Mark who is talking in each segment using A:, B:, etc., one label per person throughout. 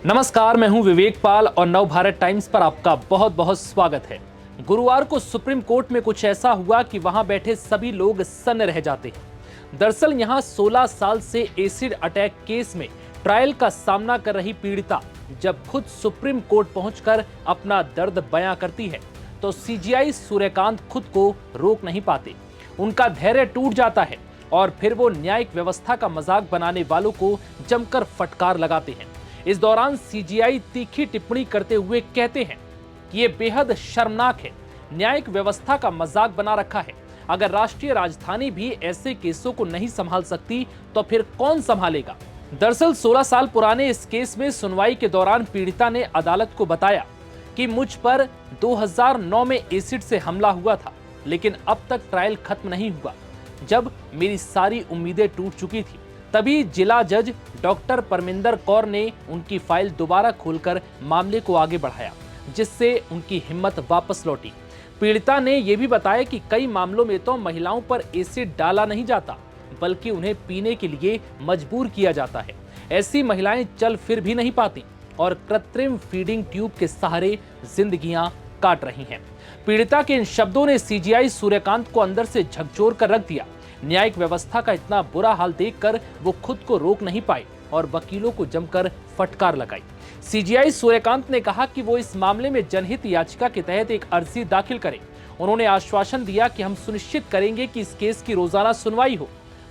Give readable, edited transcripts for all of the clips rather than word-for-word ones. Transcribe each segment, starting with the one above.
A: नमस्कार, मैं हूं विवेक पाल और नव भारत टाइम्स पर आपका बहुत बहुत स्वागत है। गुरुवार को सुप्रीम कोर्ट में कुछ ऐसा हुआ कि वहां बैठे सभी लोग सन्न रह जाते हैं। दरअसल यहां 16 साल से एसिड अटैक केस में ट्रायल का सामना कर रही पीड़िता जब खुद सुप्रीम कोर्ट पहुंचकर अपना दर्द बयां करती है तो सीजीआई सूर्यकांत खुद को रोक नहीं पाते। उनका धैर्य टूट जाता है और फिर वो न्यायिक व्यवस्था का मजाक बनाने वालों को जमकर फटकार लगाते हैं। इस दौरान सीजीआई तीखी टिप्पणी करते हुए कहते हैं कि ये बेहद शर्मनाक है, न्यायिक व्यवस्था का मजाक बना रखा है। अगर राष्ट्रीय राजधानी भी ऐसे केसों को नहीं संभाल सकती तो फिर कौन संभालेगा। दरअसल 16 साल पुराने इस केस में सुनवाई के दौरान पीड़िता ने अदालत को बताया कि मुझ पर 2009 में एसिड से हमला हुआ था, लेकिन अब तक ट्रायल खत्म नहीं हुआ। जब मेरी सारी उम्मीदें टूट चुकी थी तभी जिला जज डॉक्टर परमिंदर कौर ने उनकी फाइल दोबारा खोलकर मामले को आगे बढ़ाया, जिससे उनकी हिम्मत वापस लौटी। पीड़िता ने यह भी बताया कि कई मामलों में तो महिलाओं पर एसिड डाला नहीं जाता बल्कि उन्हें पीने के लिए मजबूर किया जाता है। ऐसी महिलाएं चल फिर भी नहीं पाती और कृत्रिम फीडिंग ट्यूब के सहारे जिंदगियां काट रही हैं। पीड़िता के इन शब्दों ने सीजीआई सूर्यकांत को अंदर से झकझोर कर रख दिया। न्यायिक व्यवस्था का इतना बुरा हाल देखकर वो खुद को रोक नहीं पाई और वकीलों को जमकर फटकार लगाई। सीजीआई सूर्यकांत ने कहा कि वो इस मामले में जनहित याचिका के तहत एक अर्जी दाखिल करें। उन्होंने आश्वासन दिया कि हम सुनिश्चित करेंगे कि इस केस की रोजाना सुनवाई हो।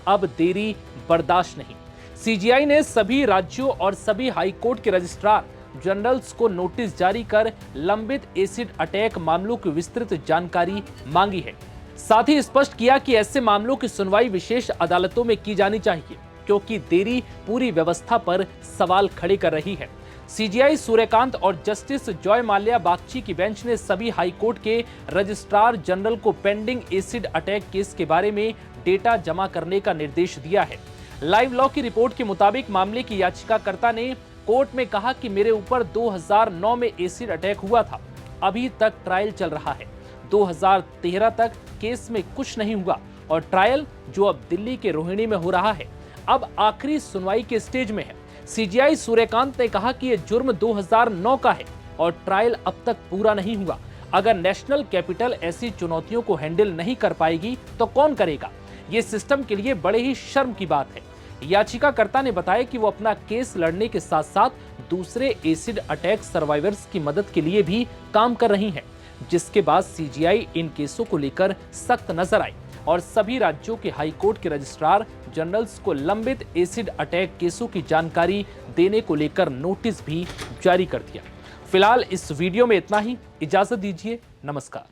A: अब देरी बर्दाश्त नहीं। सीजीआई ने सभी राज्यों और सभी हाईकोर्ट के रजिस्ट्रार जनरल्स को नोटिस जारी कर लंबित एसिड अटैक मामलों की विस्तृत जानकारी मांगी है। साथ ही स्पष्ट किया कि ऐसे मामलों की सुनवाई विशेष अदालतों में की जानी चाहिए, क्योंकि देरी पूरी व्यवस्था पर सवाल खड़े कर रही है। सीजीआई सूर्यकांत और जस्टिस जॉय माल्या बागची की बेंच ने सभी हाईकोर्ट के रजिस्ट्रार जनरल को पेंडिंग एसिड अटैक केस के बारे में डेटा जमा करने का निर्देश दिया है। लाइव लॉ की रिपोर्ट के मुताबिक मामले की याचिकाकर्ता ने कोर्ट में कहा कि मेरे ऊपर 2009 में एसिड अटैक हुआ था, अभी तक ट्रायल चल रहा है। 2013 तक केस में कुछ नहीं हुआ और ट्रायल जो अब दिल्ली के रोहिणी में हो रहा है अब आखिरी सुनवाई के स्टेज में है। सीजीआई सूर्यकांत ने कहा कि यह जुर्म 2009 का है और ट्रायल अब तक पूरा नहीं हुआ। अगर नेशनल कैपिटल ऐसी चुनौतियों को हैंडल नहीं कर पाएगी तो कौन करेगा। ये सिस्टम के लिए बड़े ही शर्म की बात है। याचिकाकर्ता ने बताया कि वो अपना केस लड़ने के साथ साथ दूसरे एसिड अटैक सर्वाइवर्स की मदद के लिए भी काम कर रही हैं, जिसके बाद सीजीआई इन केसों को लेकर सख्त नजर आई और सभी राज्यों के हाईकोर्ट के रजिस्ट्रार जनरल्स को लंबित एसिड अटैक केसों की जानकारी देने को लेकर नोटिस भी जारी कर दिया। फिलहाल इस वीडियो में इतना ही। इजाजत दीजिए। नमस्कार।